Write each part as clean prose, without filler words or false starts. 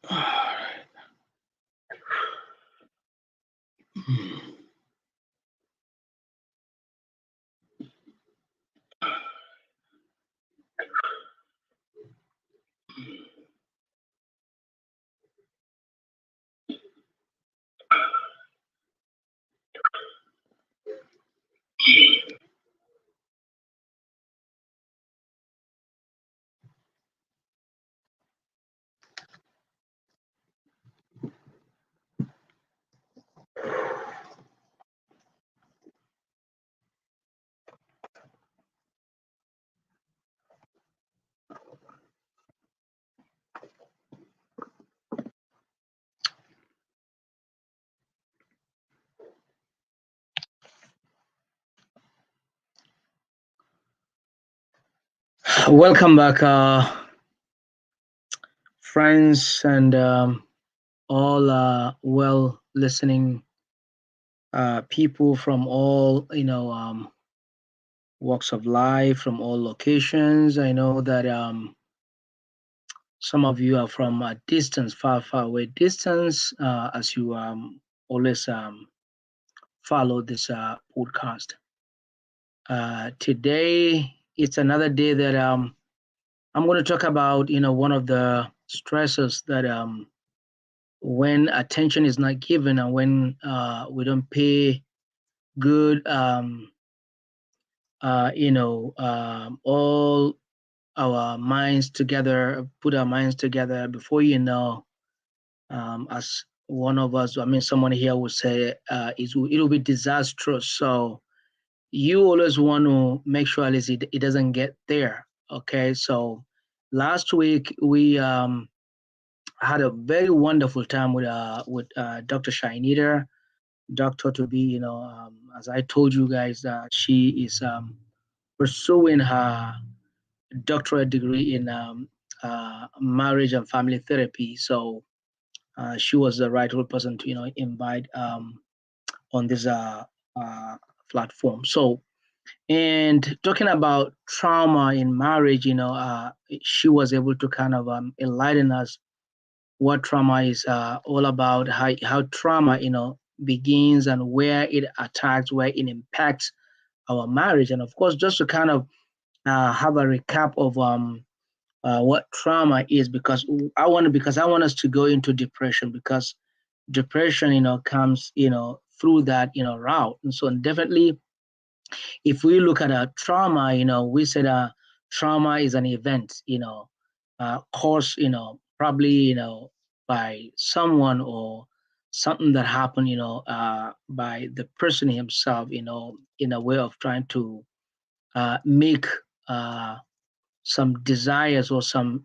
All right. Welcome back, friends, and all well listening people from all walks of life, from all locations. I know that some of you are from a distance, far, far away distance, as you always follow this podcast. Today, it's another day that I'm going to talk about, one of the stresses that when attention is not given and when we don't pay good, all our minds together, put our minds together, before you know, as one of us, I mean, someone here would say, it'll be disastrous. So you always want to make sure at least it doesn't get there. Okay. So last week we had a very wonderful time with Dr. Shainita, doctor to be. As I told you guys, she is pursuing her doctorate degree in marriage and family therapy. So she was the rightful person to invite on this platform. So, and talking about trauma in marriage, she was able to kind of enlighten us what trauma is all about, how trauma, begins and where it attacks, where it impacts our marriage. And of course, just to kind of have a recap of what trauma is, because I want us to go into depression, because depression, comes, through that, route. And so definitely, if we look at a trauma, we said trauma is an event, caused, probably, by someone or something that happened, by the person himself, in a way of trying to make some desires or some,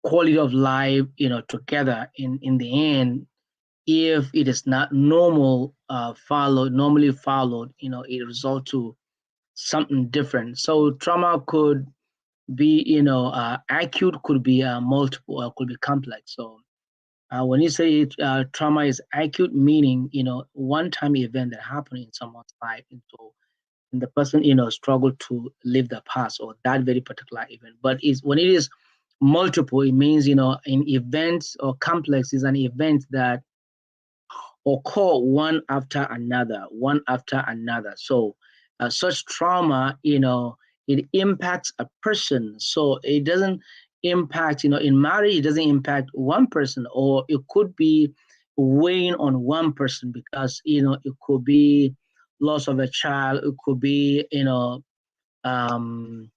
quality of life, together. In the end, if it is not normally followed, it results to something different. So trauma could be, acute, could be multiple, or could be complex. So when you say trauma is acute, meaning, one-time event that happened in someone's life, and so and the person, struggled to live the past or that very particular event. But is when it is multiple, it means, in events, or complex is an event that occur one after another, one after another. So such trauma, it impacts a person. So it doesn't impact, in marriage, it doesn't impact one person, or it could be weighing on one person, because, it could be loss of a child, it could be, um,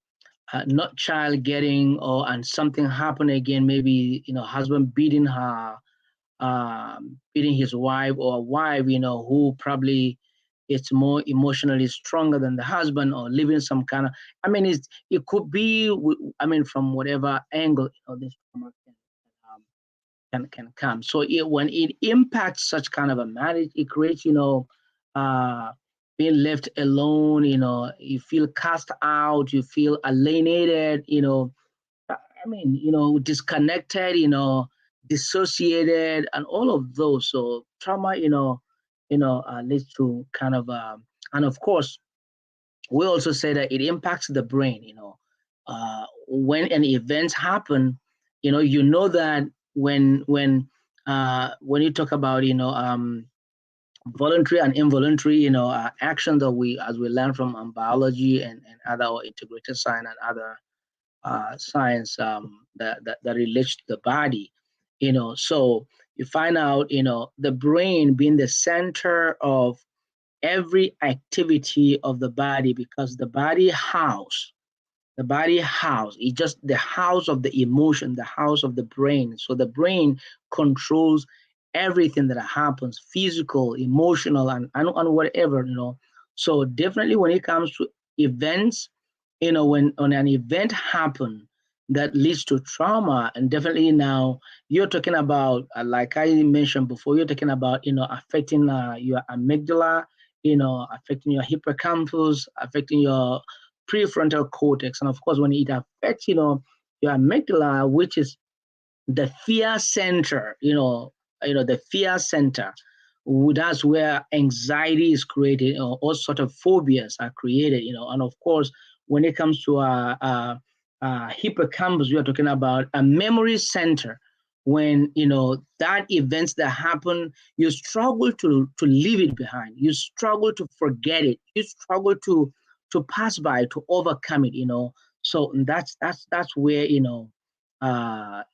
not child getting, or and something happen again, maybe, husband beating his wife, or a wife, who probably it's more emotionally stronger than the husband, or living some kind of, I mean, it could be, I mean, from whatever angle, this trauma can come. So when it impacts such kind of a marriage, it creates, uh, being left alone, you feel cast out, you feel alienated, I mean, disconnected, dissociated, and all of those. So trauma, leads to kind of, and of course, we also say that it impacts the brain. When an event happen, you know that when you talk about voluntary and involuntary actions that we as we learn from biology and other or integrated science and other science that relates to the body, so you find out the brain being the center of every activity of the body, because the body house is just the house of the emotion, the house of the brain. So the brain controls everything that happens, physical, emotional, and whatever. So definitely when it comes to events, when an event happen that leads to trauma, and definitely now you're talking about, like I mentioned before, you're talking about affecting your amygdala, affecting your hippocampus, affecting your prefrontal cortex. And of course, when it affects, your amygdala, which is the fear center, the fear center, that's where anxiety is created, all sort of phobias are created, and of course, when it comes to hippocampus, we are talking about a memory center. When that events that happen, you struggle to leave it behind, you struggle to forget it, you struggle to pass by, to overcome it. So that's where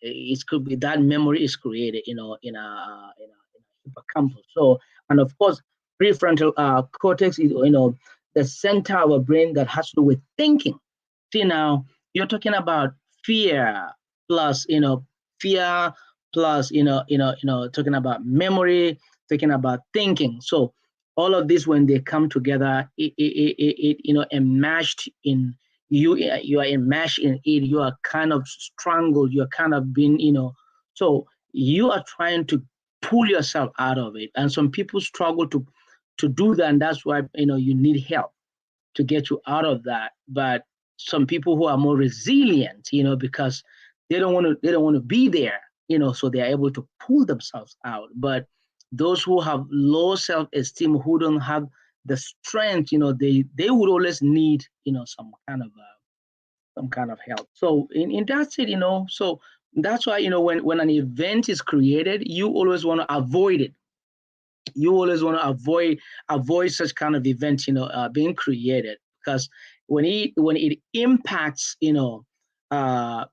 it could be that memory is created, in a hippocampus. So, and of course, prefrontal cortex is, the center of our brain that has to do with thinking. See, now you're talking about fear plus, fear plus, talking about memory, talking about thinking. So all of this, when they come together, it enmeshed in you. You are enmeshed in it. You are kind of strangled. You're kind of being, so you are trying to pull yourself out of it. And some people struggle to do that, and that's why you need help to get you out of that. But some people who are more resilient, because they don't want to be there, so they are able to pull themselves out. But those who have low self-esteem, who don't have the strength, they would always need, some kind of help. So in that's it, so that's why, when an event is created, you always want to avoid it. You always want to avoid such kind of events, being created, because when it impacts, uh,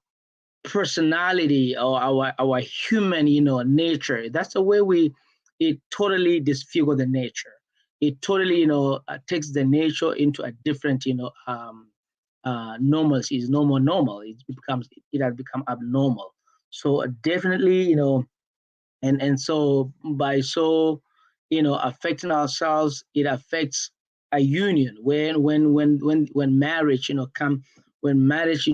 personality, or our human, nature, that's the way it totally disfigure the nature. It totally, takes the nature into a different, normalcy. Is no more normal. It has become abnormal. So definitely, and so by affecting ourselves, it affects a union. When marriage, come when marriage,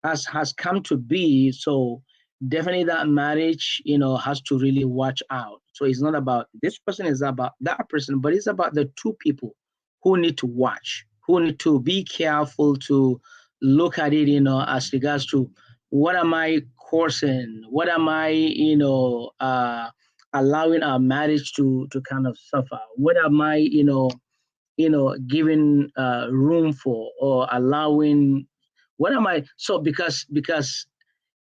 has come to be. So definitely that marriage, has to really watch out. So it's not about this person, is about that person, but it's about the two people who need to watch, who need to be careful to look at it, as regards to, what am I causing? What am I, allowing our marriage to kind of suffer? What am I, giving room for, or allowing? What am I? So because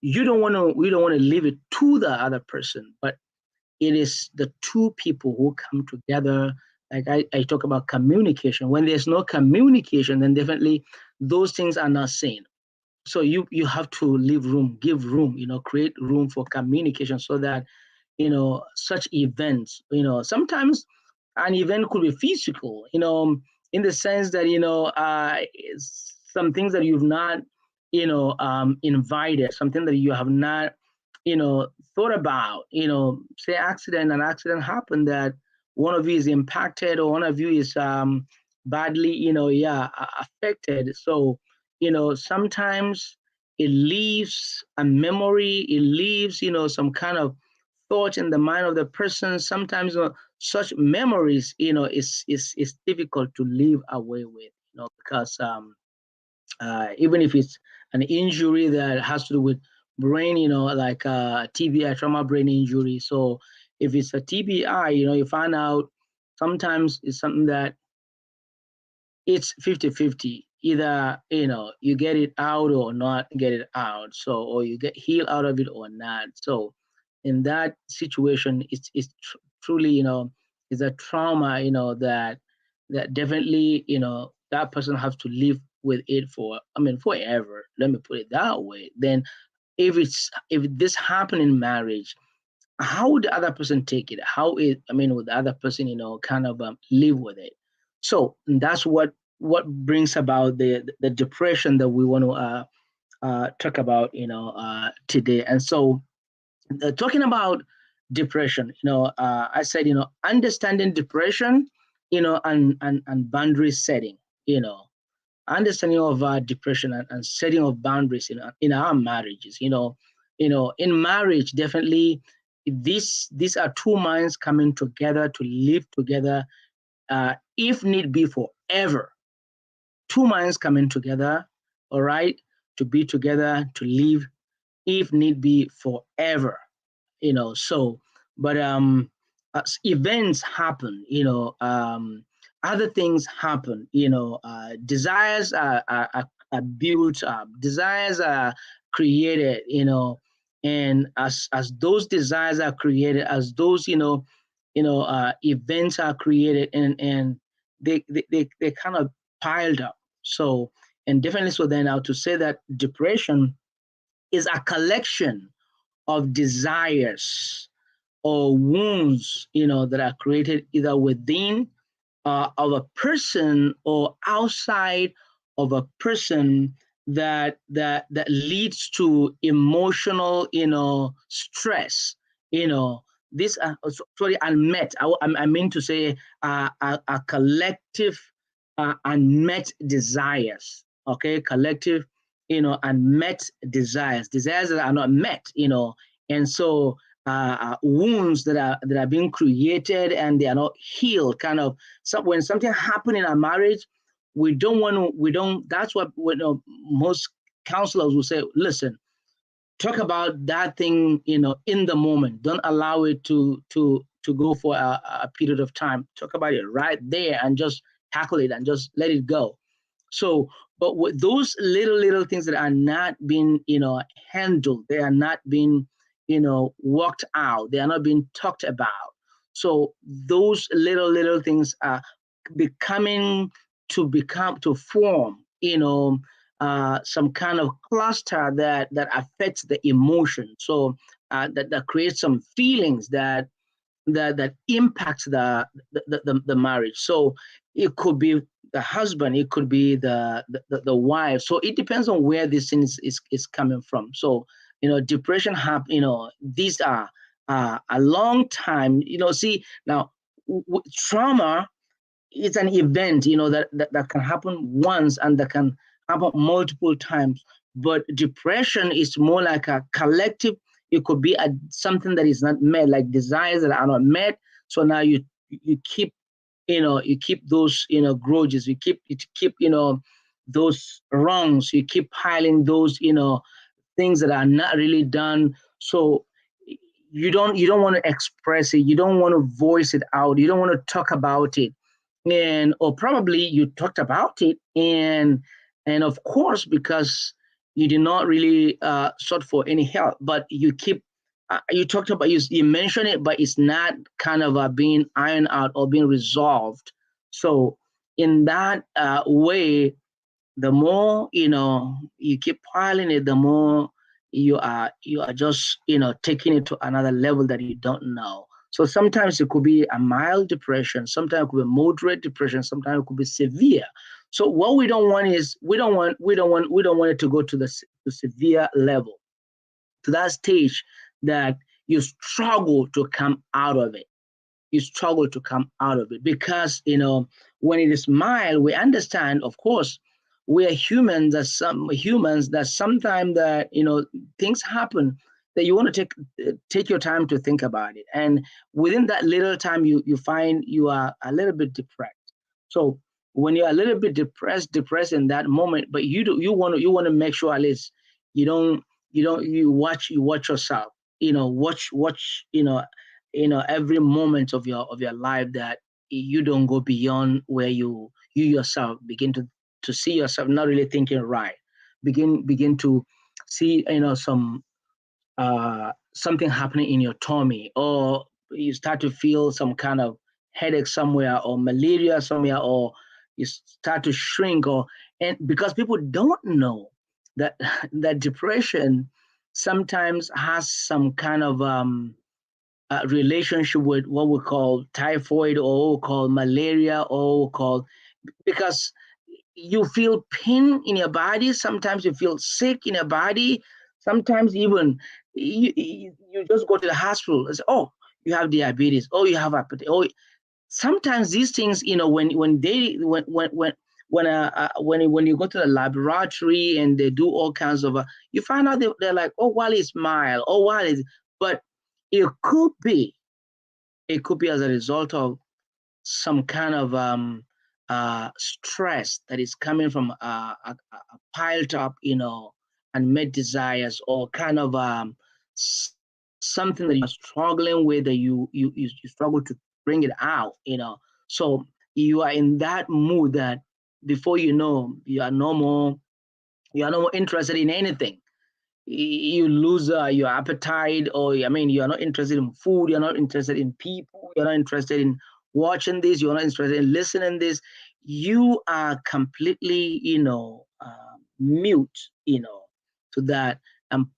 we don't want to leave it to the other person, but it is the two people who come together. Like I talk about communication. When there's no communication, then definitely those things are not seen. So you have to leave room, give room, create room for communication, so that such events, sometimes an event could be physical, in the sense that some things that you've not invited, something that you have not thought about, say an accident happened, that one of you is impacted, or one of you is badly, yeah, affected. So sometimes it leaves a memory, it leaves some kind of thought in the mind of the person. Sometimes such memories, is difficult to live away with, because even if it's an injury that has to do with brain, like TBI, trauma brain injury. So if it's a TBI, you find out sometimes it's something that it's 50-50. Either, you get it out or not get it out. So, or you get healed out of it or not. So in that situation, truly, is a trauma, that definitely, that person has to live with it for, forever. Let me put it that way. Then if this happen in marriage, how would the other person take it? Would the other person, kind of live with it? So that's what brings about the depression that we want to talk about, today. And so, talking about depression, I said, understanding depression, and boundary setting, you know, understanding of depression, and setting of boundaries in our marriages. In marriage, definitely, these are two minds coming together to live together, if need be forever. Two minds coming together, all right, to be together, to live, if need be forever. So, but as events happen, other things happen. Desires are built up, desires are created, and as those desires are created, as those, events are created, and they kind of piled up. So, and definitely, so then now to say that depression is a collection of desires or wounds, that are created either within of a person or outside of a person, that leads to emotional, stress. You know, these are sorry, unmet. I mean to say, a collective unmet desires. Okay, collective, unmet desires that are not met. And so, wounds that are being created and they are not healed. Kind of, so when something happened in our marriage, we don't want to. We don't. That's what most counselors will say. Listen, talk about that thing, in the moment. Don't allow it to go for a period of time. Talk about it right there and just tackle it and just let it go. So, but with those little things that are not being, handled, they are not being, worked out, they are not being talked about. So those little things are becoming to form, some kind of cluster that affects the emotion. So that creates some feelings that impacts the marriage. So it could be the husband, it could be the wife. So it depends on where this thing is coming from. So, depression happen. These are a long time. See now, trauma is an event, that can happen once and that can happen multiple times. But depression is more like a collective. It could be something that is not met, like desires that are not met. So now you keep, you keep those, grudges. You keep those wrongs. You keep piling those, things that are not really done. So you don't want to express it. You don't want to voice it out. You don't want to talk about it. And or probably you talked about it, and of course, because you did not really sought for any help, but you keep you talked about, you mentioned it, but it's not kind of being ironed out or being resolved. So in that way, the more, you keep piling it, the more you are just, taking it to another level that you don't know. So sometimes it could be a mild depression, sometimes it could be moderate depression, sometimes it could be severe. So what we don't want is, we don't want it to go to the severe level, to that stage that you struggle to come out of it. You struggle to come out of it, because when it is mild, we understand, of course, we are humans. That some humans, that sometimes that, things happen, that you want to take your time to think about it, and within that little time, you find you are a little bit depressed. So when you're a little bit depressed in that moment, but you want to make sure at least you watch yourself, watch every moment of your life, that you don't go beyond where you yourself begin to see yourself not really thinking right. Begin to see, something happening in your tummy, or you start to feel some kind of headache somewhere, or malaria somewhere, or you start to shrink, or and because people don't know that that depression sometimes has some kind of relationship with what we call typhoid, or what we call malaria, or what we call, because you feel pain in your body. Sometimes you feel sick in your body. Sometimes even you just go to the hospital and say, "Oh, you have diabetes. Oh, you have appetite." Oh, sometimes these things, when they when you go to the laboratory and they do all kinds of, you find out they're like, "Oh, while it's mild. Oh, while it's," but it could be as a result of some kind of stress that is coming from a piled up, unmet desires, or kind of something that you are struggling with, that you struggle to bring it out, So you are in that mood that before you know, you are no more interested in anything. You lose your appetite, or I mean, you're not interested in food, you're not interested in people, you're not interested in watching this, you're not interested in listening this. You are completely, mute, to that. um,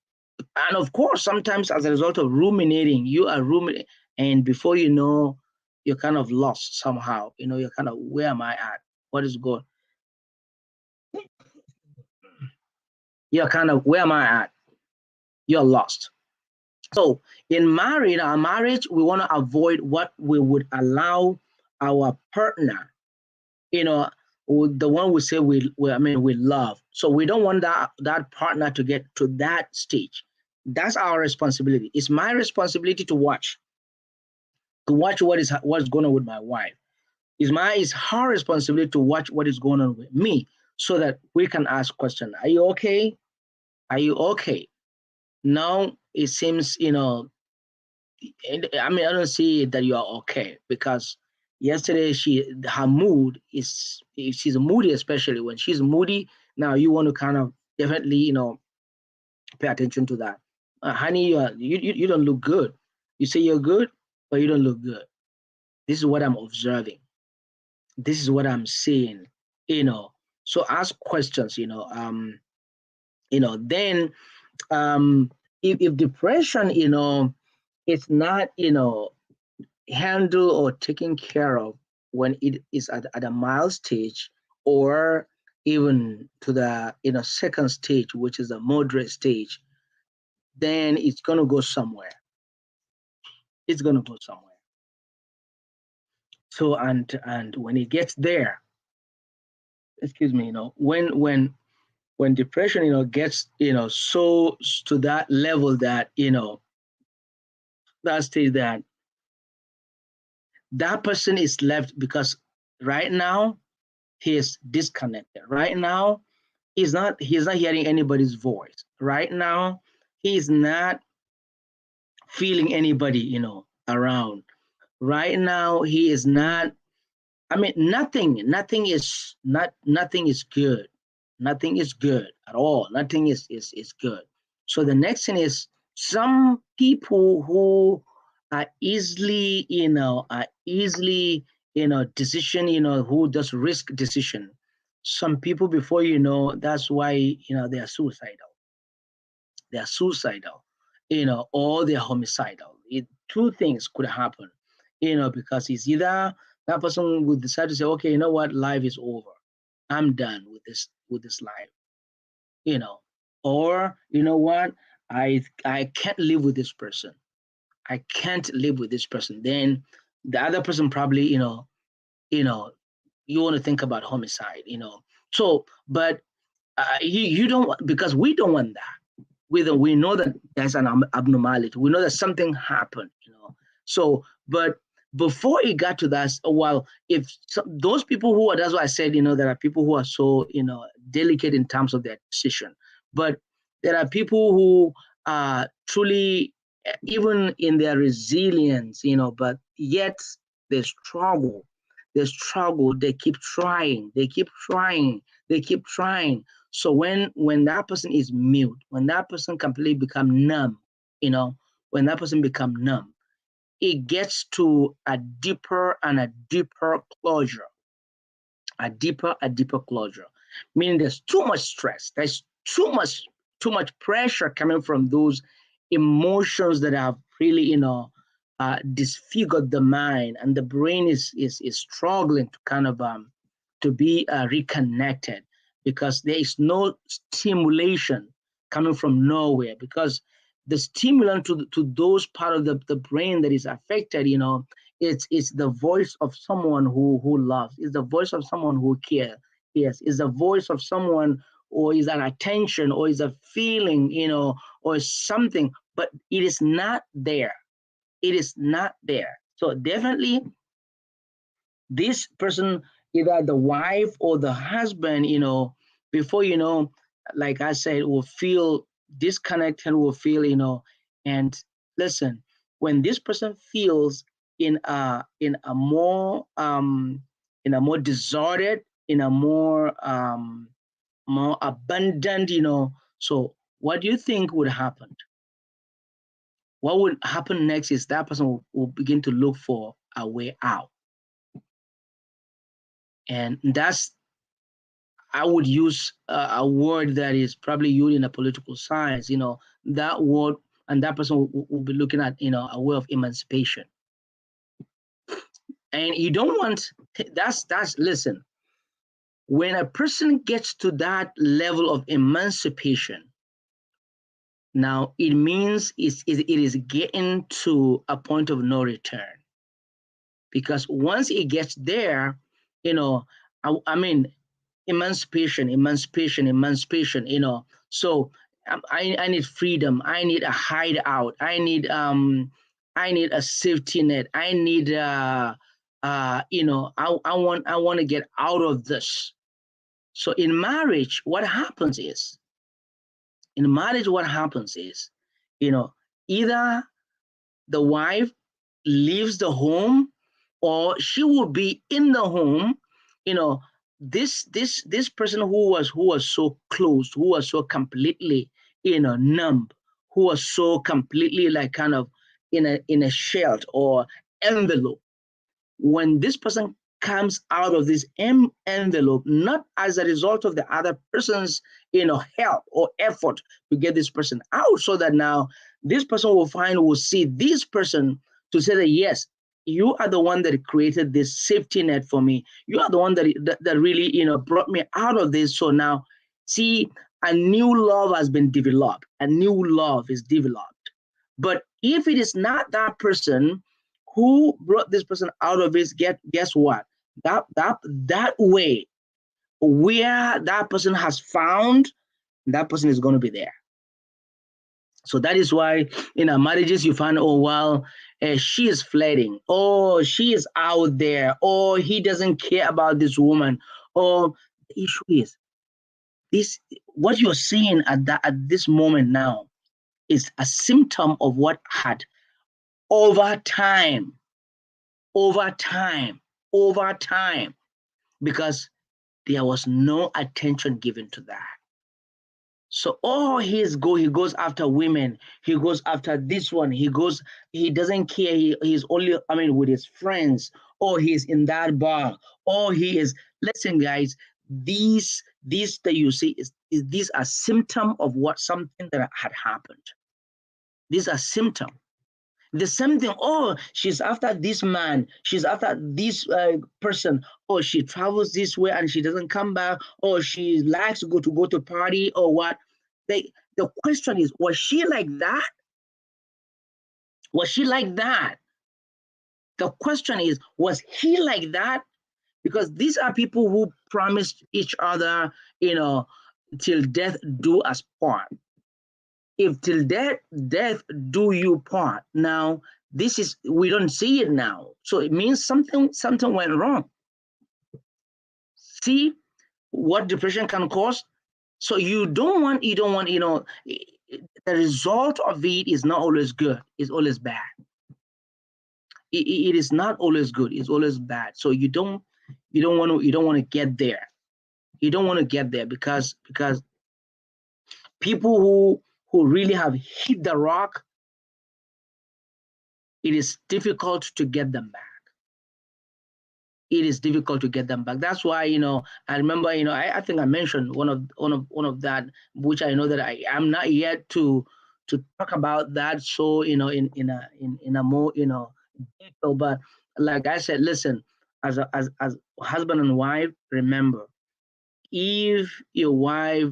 and of course, sometimes as a result of ruminating, you are ruminating, and before you know, you're kind of lost somehow. You're kind of, where am I at? What is going? You're kind of, where am I at? You're lost. So in our marriage, we want to avoid what we would allow our partner, you know, the one we say we love. So we don't want that partner to get to that stage. That's our responsibility. It's my responsibility to watch what's going on with my wife. It's her responsibility to watch what is going on with me, so that we can ask questions. Are you okay? Are you okay? Now it seems, and I mean, I don't see that you are okay, because yesterday her mood is, if she's moody, especially when she's moody. Now you want to kind of definitely, pay attention to that. Honey, you don't look good. You say you're good, but you don't look good. This is what I'm observing. This is what I'm seeing. You know, so ask questions. Then if depression, it's not, handled or taken care of when it is at a mild stage, or even to the, second stage, which is a moderate stage, then it's going to go somewhere. It's going to go somewhere. So, and when it gets there, excuse me, when depression, gets, so to that level, that, that stage, that person is left, because right now he is disconnected. Right now he's not hearing anybody's voice. Right now he's not feeling anybody, around. Right now he is not, I mean, nothing is good. Nothing is good at all. Nothing is good. So the next thing is, some people who are easily, decision, who does risk decision. Some people, before you know, that's why, they are suicidal. They are suicidal, or they are homicidal. Two things could happen, because it's either that person would decide to say, okay, you know what, life is over. I'm done with this life, you know, or you know what, I can't live with this person. I can't live with this person. Then the other person probably, you know, you want to think about homicide, So, but you don't, because we don't want that. We know that there's an abnormality. We know that something happened, So, but before it got to that, well, if those people who are, that's why I said, there are people who are so, delicate in terms of their decision. But there are people who are truly, even in their resilience, but yet they struggle. they struggle, they keep trying, they keep trying, they keep trying. So when that person is mute, when that person completely become numb, when that person become numb, it gets to a deeper and a deeper closure, a deeper closure. Meaning there's too much stress, there's too much pressure coming from those emotions that have really, disfigured the mind, and the brain is struggling to kind of to be reconnected, because there is no stimulation coming from nowhere, because the stimulant to those part of the brain that is affected, it's the voice of someone who loves, it's the voice of someone who cares. Yes, it's the voice of someone, or is an attention, or is a feeling, or something, but it is not there. It is not there. So definitely this person, either the wife or the husband, before like I said, will feel disconnected, will feel, and listen, when this person feels in a more disordered, in a more abundant, so what do you think would happen? What would happen next is that person will begin to look for a way out. And that's, I would use a word that is probably used in a political science, that word, and that person will be looking at, a way of emancipation. And you don't want, listen, when a person gets to that level of emancipation, now it means it is getting to a point of no return. Because once it gets there, I mean, emancipation, so I need freedom, I need a hideout, I need a safety net, I need I want to get out of this. So in marriage, what happens is, either the wife leaves the home, or she will be in the home. This person who was so close, who was so completely numb, who was so completely like kind of in a shell or envelope, when this person comes out of this envelope, not as a result of the other person's help or effort to get this person out, so that now this person will see this person to say that, yes, you are the one that created this safety net for me, you are the one that really brought me out of this. So now, see, a new love has been developed, a new love is developed. But if it is not that person who brought this person out of it, guess what? That way where that person has found, that person is going to be there. So that is why in our marriages you find, oh well, she is flirting, or she is out there, or he doesn't care about this woman. Or the issue is this: what you're seeing at this moment now is a symptom of what had over time, because there was no attention given to that. So he goes after women, he goes after this one, he doesn't care, he's only, with his friends, or he's in that bar, or he is, listen guys, these that you see these are symptom of something that had happened. These are symptoms. The same thing, she's after this man, she's after this person, or she travels this way and she doesn't come back, or she likes to go to party, or what. The question is, was she like that? Was she like that? The question is, was he like that? Because these are people who promised each other, till death do us part. If till death do you part, now we don't see it now, so it means something went wrong. See what depression can cause. So you don't want the result of it is not always good, it's always bad. it is not always good. It's always bad. So you don't want to get there. You don't want to get there because people who really have hit the rock, it is difficult to get them back. It is difficult to get them back. That's why, I remember, I think I mentioned one of that, which I know that I am not yet to talk about that. So, in a more, detail. But like I said, listen, as husband and wife, remember, if your wife,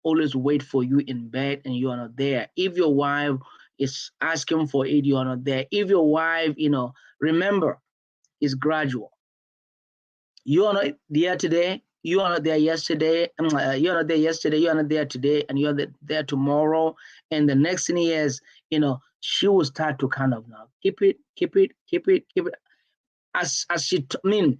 always wait for you in bed and you are not there, if your wife is asking for it, you are not there, if your wife, remember, is gradual. You are not there today, you are not there yesterday, you're not there yesterday, you are not there today, and you're there tomorrow. And the next thing is, she will start to kind of now keep it, as she I mean,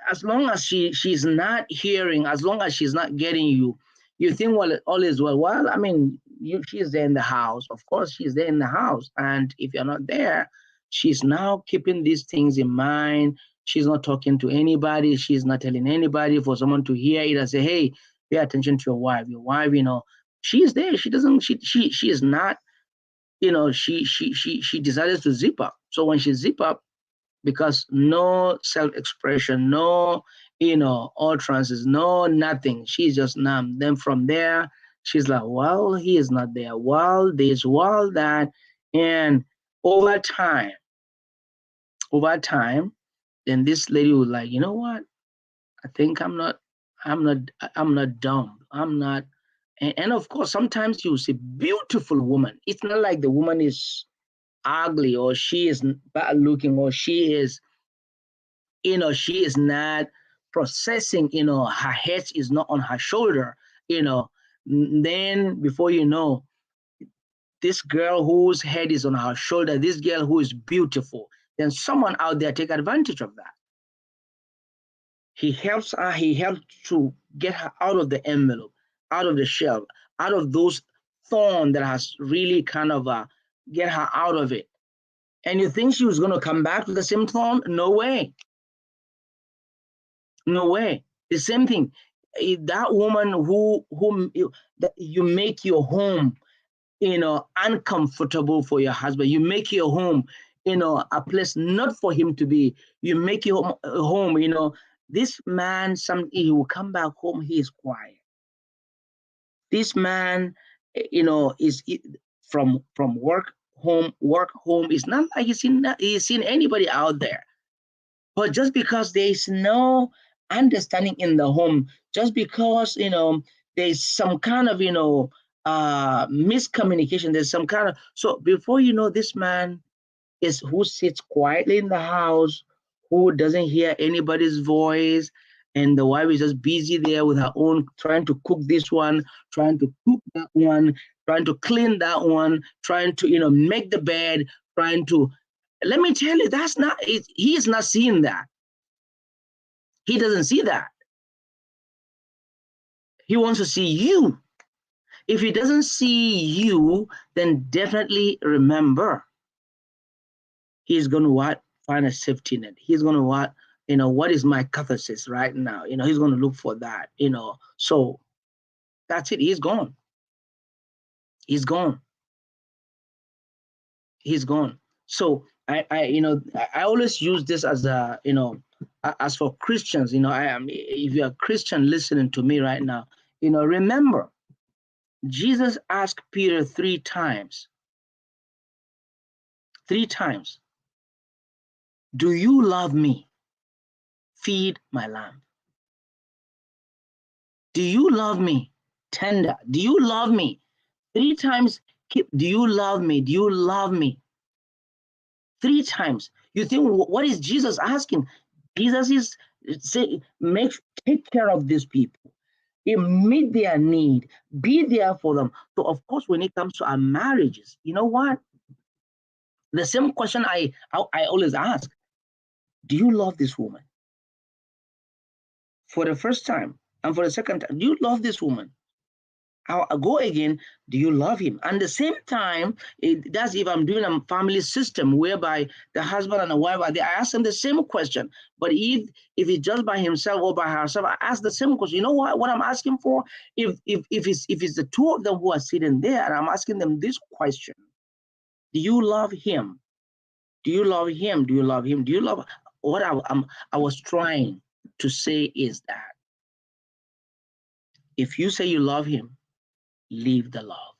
as long as she's not hearing, as long as she's not getting you, you think, well, all is well. Well, I mean, she's there in the house, of course she's there in the house, and if you're not there, she's now keeping these things in mind. She's not talking to anybody, she's not telling anybody for someone to hear it and say, hey, pay attention to your wife, she's there. She doesn't, she is not, she decided to zip up. So when she zip up, because no self-expression, no, utterances, no nothing. She's just numb. Then from there, she's like, well, he is not there. Well, this, well, that. And over time, then this lady was like, you know what? I think I'm not, I'm not dumb. I'm not. And of course, sometimes you see beautiful woman. It's not like the woman is ugly or she is bad looking or she is, she is not processing, her head is not on her shoulder, then before you know, this girl whose head is on her shoulder, this girl who is beautiful, then someone out there take advantage of that. He helps her, he helps to get her out of the envelope, out of the shell, out of those thorn that has really kind of get her out of it. And you think she was going to come back to the same thorn? No way. No way. The same thing. That woman whom you make your home, uncomfortable for your husband. You make your home, a place not for him to be. You make your home, this man, he will come back home, he is quiet. This man, is from work home. It's not like he's seen anybody out there. But just because there is no understanding in the home, just because, there's some kind of, miscommunication, there's some kind of, so before you know, this man is who sits quietly in the house, who doesn't hear anybody's voice, and the wife is just busy there with her own, trying to cook this one, trying to cook that one, trying to clean that one, trying to, make the bed, trying to, let me tell you, that's not, he is not seeing that. He doesn't see that. He wants to see you. If he doesn't see you, then definitely remember, he's going to what? Find a safety net. He's going to what? What is my catharsis right now? He's going to look for that, So that's it. He's gone. He's gone. He's gone. So I always use this as a, as for Christians, I am, if you're a Christian listening to me right now, remember, Jesus asked Peter 3 times, do you love me? Feed my lamb. Do you love me? Tender. Do you love me? 3 times, do you love me? Do you love me? 3 times. You think, what is Jesus asking? Jesus is saying, take care of these people. Meet their need. Be there for them. So, of course, when it comes to our marriages, you know what? The same question I always ask, do you love this woman? For the first time and for the second time, do you love this woman? I'll go again. Do you love him? And the same time, that's if I'm doing a family system whereby the husband and the wife are there. I ask them the same question. But if he's just by himself or by herself, I ask the same question. You know what? What I'm asking for? If it's the two of them who are sitting there, and I'm asking them this question: do you love him? Do you love him? Do you love him? Do you love? What I was trying to say is that if you say you love him, leave the love.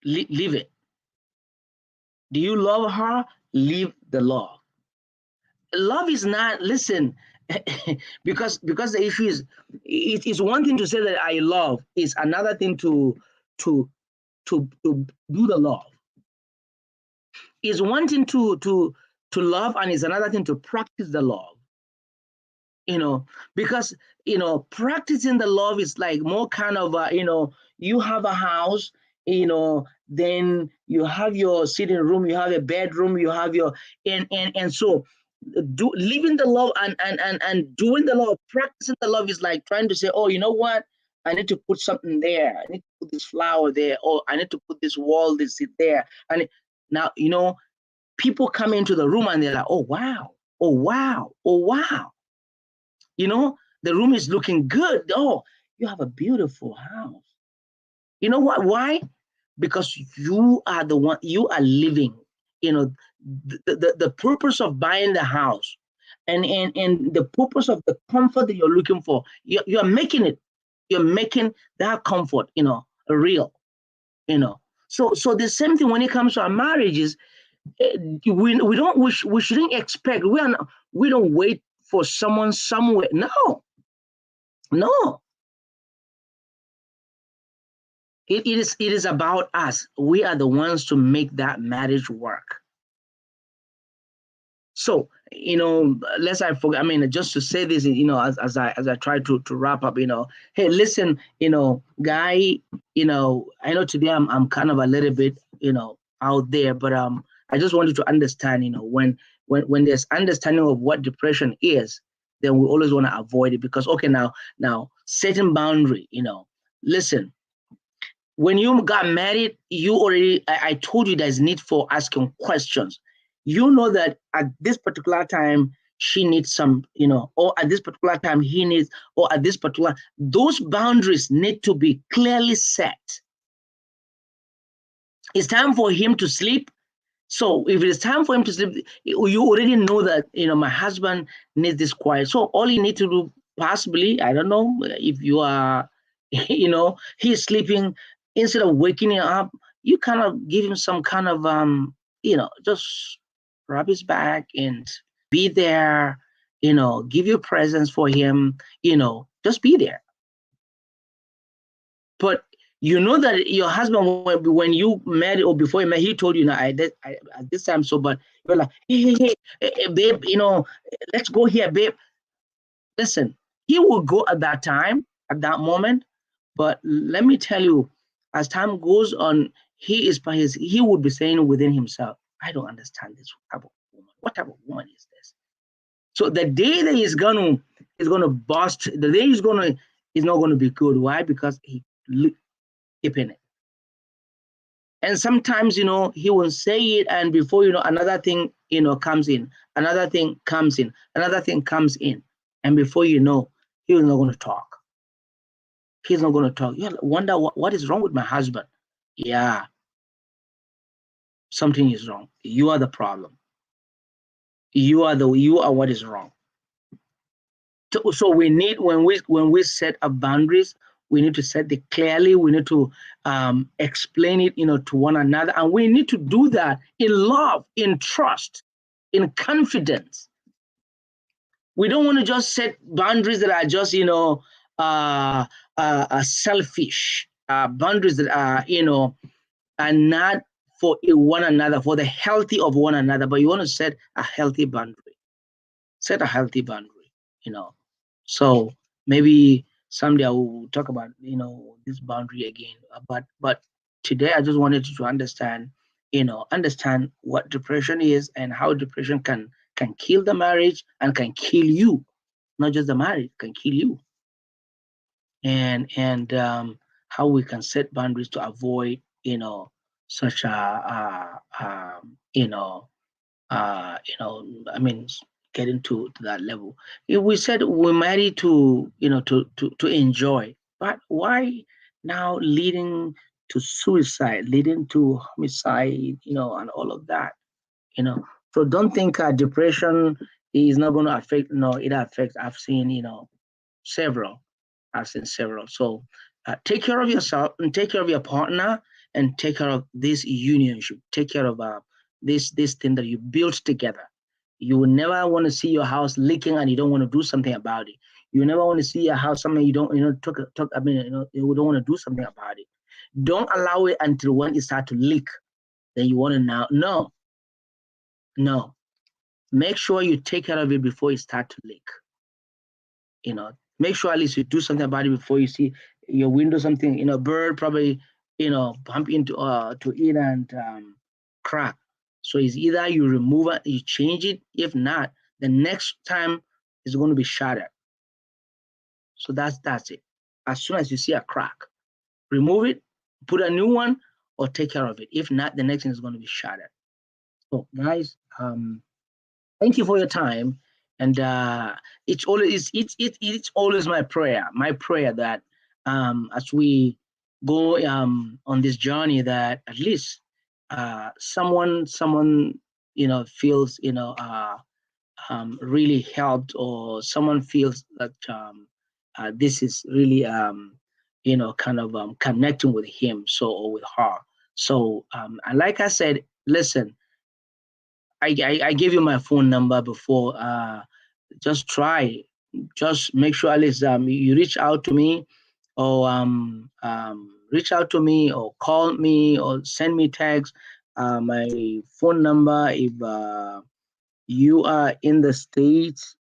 Leave it. Do you love her? Leave the love. Love is not, listen, because the issue is, it is one thing to say that I love, it's another thing to do the love. It's one thing to love, and it's another thing to practice the love. Because practicing the love is like more kind of you have a house, then you have your sitting room, you have a bedroom, you have your and so living the love and doing the love, practicing the love is like trying to say, oh, you know what, I need to put something there, I need to put this flower there, or I need to put this wall, this there. And now people come into the room and they're like, oh wow, oh wow, oh wow. The room is looking good. Oh, you have a beautiful house. You know what? Why? Because you are the one, you are living, the purpose of buying the house and the purpose of the comfort that you're looking for, you're making it, you're making that comfort, real, So the same thing when it comes to our marriages, we shouldn't expect, we don't wait for someone somewhere. No. It is about us. We are the ones to make that marriage work. So, lest I forget, I mean, just to say this, as I try to wrap up, hey, listen, guy, I know today I'm kind of a little bit, out there, but I just wanted to understand, when there's understanding of what depression is, then we always want to avoid it, because okay, now setting boundary, listen, when you got married, you already, I told you there's need for asking questions. You know that at this particular time, she needs some, or at this particular time, he needs, or at this particular, those boundaries need to be clearly set. It's time for him to sleep. So if it is time for him to sleep, you already know that, my husband needs this quiet. So all you need to do, possibly, I don't know, if you are, he's sleeping, instead of waking him up, you kind of give him some kind of, just rub his back and be there, give your presence for him, just be there. But you know that your husband, when you met or before you met, he told you, now at this time, so, but you're like, hey, babe, let's go here, babe. Listen, he will go at that time, at that moment. But let me tell you, as time goes on, he would be saying within himself, I don't understand this type of woman. What type of woman is this? So the day that he's gonna bust, the day he's not gonna be good. Why? Because he keeping it. And sometimes, he will say it, and before another thing, comes in, another thing comes in, another thing comes in. And before you know, he was not going to talk. He's not going to talk. You wonder what is wrong with my husband. Yeah, something is wrong. You are the problem. You are what is wrong. So we need, when we set up boundaries, we need to set it clearly. We need to explain it, to one another, and we need to do that in love, in trust, in confidence. We don't want to just set boundaries that are just, selfish, boundaries that are not for one another, for the healthy of one another. But you want to set a healthy boundary. Set a healthy boundary. So maybe someday I will talk about this boundary again. But today I just wanted you to understand what depression is and how depression can kill the marriage and can kill you. Not just the marriage, can kill you. and how we can set boundaries to avoid, such I mean, getting to that level. If we said we're married to, to enjoy, but why now leading to suicide, leading to homicide, and all of that, you know. So don't think depression is not going to affect. No, it affects. I've seen, several. I've seen several. So take care of yourself and take care of your partner and take care of this union. You should take care of this thing that you built together. You will never want to see your house leaking and you don't want to do something about it. You never want to see your house something you don't, talk. I mean, you don't want to do something about it. Don't allow it until when it starts to leak. Then you want to now. No, no. Make sure you take care of it before it starts to leak. Make sure at least you do something about it before you see your window something, bird probably, bump into to it and crack. So it's either you remove it, you change it. If not, the next time it's going to be shattered. So that's it. As soon as you see a crack, remove it, put a new one, or take care of it. If not, the next thing is going to be shattered. So guys, thank you for your time, and it's always my prayer that as we go on this journey, that at least someone feels really helped, or someone feels that this is really kind of connecting with him, so, or with her. So and like I said, listen, I gave you my phone number before. Just try, just make sure at least you reach out to me, or reach out to me, or call me, or send me text. My phone number, if you are in the States,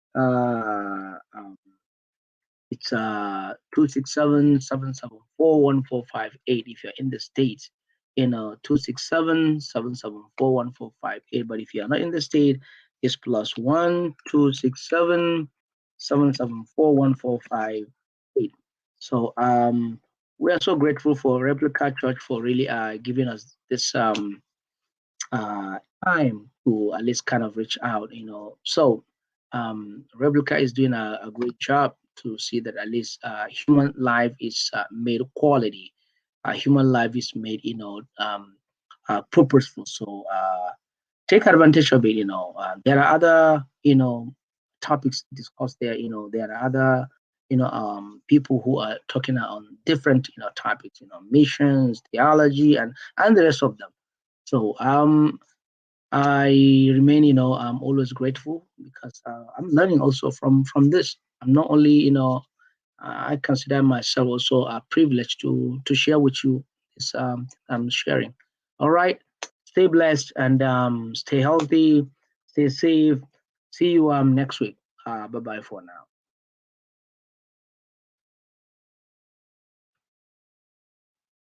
it's 267-774-1458 if you're in the States. 267-774-1458. But if you're not in the state, it's +1-267-774-1458. So we are so grateful for Replica Church for really giving us this uh, time to at least kind of reach out. So Replica is doing a great job to see that at least human life is made quality. Human life is made, purposeful. So take advantage of it. There are other, topics discussed there. There are other, people who are talking on different, topics. Missions, theology, and the rest of them. So I remain, I'm always grateful because I'm learning also from this. I'm not only, I consider myself also a privilege to share with you this I'm sharing. All right, stay blessed and stay healthy, stay safe. See you next week. Bye bye for now.